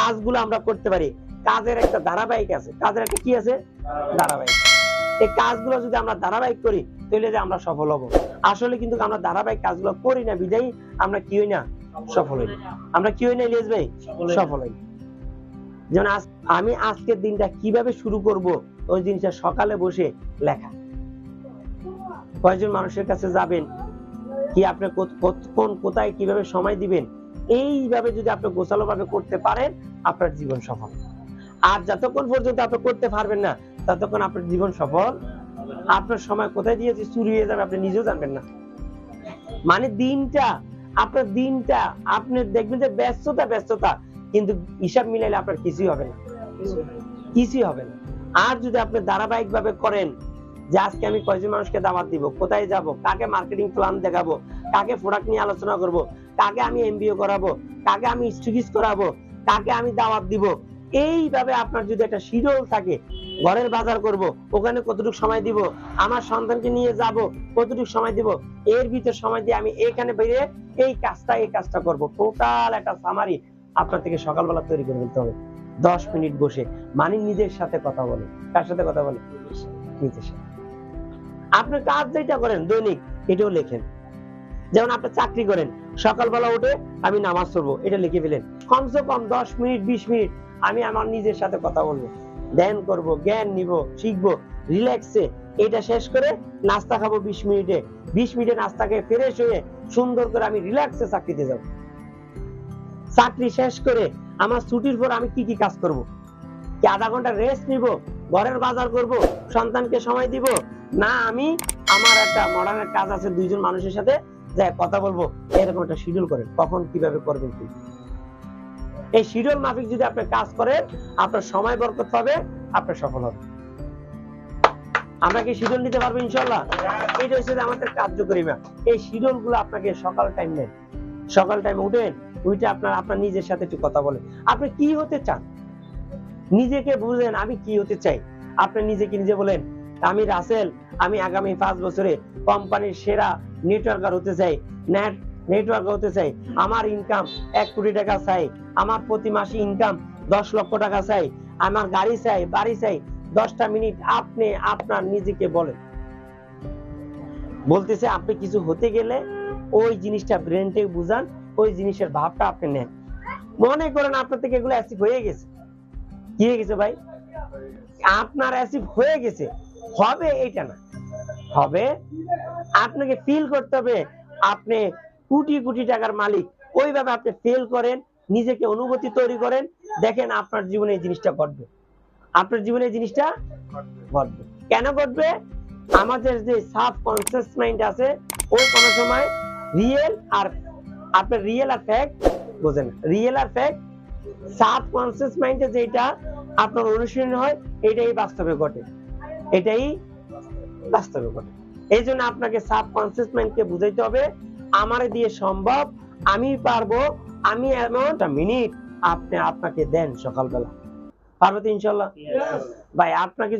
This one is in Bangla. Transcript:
কাজগুলো আমরা করতে পারি, কাজের একটা ধারাবাহিক আছে, কাজের একটা কি আছে, ধারাবাহিক। এই কাজগুলো যদি আমরা ধারাবাহিক করি তাহলে যে আমরা সফল হব। আসলে কিন্তু আমরা ধারাবাহিক কাজগুলো করি না, বিধায় আমরা কি হই না, সফল হই। আমরা কি হই না ইলিয়াস ভাই, সফল হই। যেমন আমি আজকের দিনটা কিভাবে শুরু করব, ওই জিনিসটা সকালে বসে লেখা। কয়েকজন মানুষের কাছে যাবেন, কি আপনি কোন কোথায় কিভাবে সময় দিবেন, এইভাবে যদি আপনি গোছালো ভাবে করতে পারেন, আপনার জীবন সফল। আর যতক্ষণ পর্যন্ত আপনি করতে পারবেন না, ততক্ষণ আপনার জীবন সফল। আপনার সময় কোথায় দিয়েছে চুরি হয়ে যাবে, আপনি নিজেও জানবেন না। মানে আপনার দিনটা আপনি দেখবেন যে ব্যস্ততা, কিন্তু হিসাব মিলাইলে আপনার কিছুই হবে না, কিছুই হবে না। আর যদি আপনি ধারাবাহিক ভাবে করেন, যে আজকে আমি কয়জন মানুষকে দাওয়াত দিব, কোথায় যাব, কাকে মার্কেটিং প্ল্যান দেখাবো, কাকে প্রোডাক্ট নিয়ে আলোচনা করব, কাকে আমি এমবিও করাবো, কাকে আমি স্টুডিজ করাবো, কাকে আমি দাওয়াত দিব, এইভাবে আপনার যদি একটা শিডিউল থাকে, ঘরের বাজার করব, ওখানে কতটুকু সময় দিব, আমার সন্তানকে নিয়ে যাব, কতটুকু সময় দিব, এর ভিতর সময় দিয়ে আমি এখানে বেরিয়ে এই কাজটা করব, টোটাল একটা সামারি আপনার থেকে সকালবেলা তৈরি করে ফেলতে হবে। 10 মিনিট বসে, মানে নিজের সাথে কথা বলে। কার সাথে কথা বলে? নিজের সাথে। আপনি কাজ যেটা করেন দৈনিক, এটাও লেখেন। যেমন আপনি চাকরি করেন, সকালবেলা উঠে আমি নামাজ পড়বো, এটা লিখে ফেলেন। কমসে কম 10 মিনিট 20 মিনিট আমি আমার নিজের সাথে কথা বলবো, ধ্যান করব, জ্ঞান নিব, শিখবো রিল্যাক্সে। এটা শেষ করে নাস্তা খাবো 20 মিনিটে, 20 মিনিটে নাস্তা খেয়ে ফ্রেশ হয়ে সুন্দর করে আমি রিল্যাক্সে চাকরিতে যাব। চাকরি শেষ করে আমার ছুটির পর আমি কি কি কাজ করব, কি আধা ঘন্টা রেস্ট নিব, ঘরের বাজার করব, সন্তানকে সময় দিব, না আমি আমার একটা মডার্নের কাজ আছে, 2 জন মানুষের সাথে যাই কথা বলবো, এরকম একটা শিডিউল করেন, কখন কিভাবে করবেন। কি এই শিডিউল মাফিক যদি আপনি কাজ করেন, আপনার সময় বরকত হবে, আপনি সফল হবেন। আমরা কি শিডিউল নিতে পারবো ইনশাআল্লাহ? এটা হচ্ছে আমাদের কার্যকরী ম্যাপ। এই শিডিউল গুলো আপনাকে সকাল টাইম নেন, সকাল টাইম উঠেন, ওইটা আপনার নিজের সাথে একটু কথা বলেন। আপনি কি হতে চান, নিজেকে বুঝেন, আমি কি হতে চাই। আপনি নিজেকে নিজে বলেন, আমি রাসেল, আমি আগামী 5 বছরে কোম্পানির সেরা নেটওয়ার্কার হতে চাই, নেটওয়ার্কার হতে চাই। আমার ইনকাম 1 কোটি টাকা চাই, আমার প্রতি মাসে ইনকাম 10 লক্ষ টাকা চাই, আমার গাড়ি চাই, বাড়ি চাই। 10টা মিনিট আপনি আপনার নিজেকে বলেন। বলতেছে আপনি কিছু হতে গেলে ওই জিনিসটা ব্রেনকে বুঝান, ওই জিনিসের ভাবটা আপনি নেন। মনে করেন আপনার থেকে এগুলো অ্যাচিভ হয়ে গেছে। কি হয়ে গেছে ভাই? আপনার অ্যাচিভ হয়ে গেছে, হবে এটা না, হবে আপনাকে ফিল করতে হবে আপনি কোটি কোটি টাকার মালিক। ওইভাবে আপনি ফিল করেন, নিজেকে অনুভূতি তৈরি করেন, দেখেন আপনার জীবনে এই জিনিসটা ঘটবে। আপনার জীবনে এই জিনিসটা ঘটবে। কেন ঘটবে? আমাদের যে সাবকনসিয়াস মাইন্ড আছে, ও কোনো সময় রিয়েল আর আপনার রিয়েল আর ফ্যাক্ট বোঝেন না। রিয়েল আর ফ্যাক্ট সাবকনসিয়াস মাইন্ডে যেটা আপনার অনুশীলন হয়, এটাই বাস্তবে ঘটে, এটাই বাস্তবে ঘটে। এই জন্য আপনাকে সাবকনসিয়াস মাইন্ডকে বুঝাইতে হবে, আমারে দিয়ে সম্ভব, আমি পারবো। আমি এমনটা মিনিট আপনি আপনাকে দেন সকালবেলা, পারবো তো ইনশাআল্লাহ? ভাই আপনাকে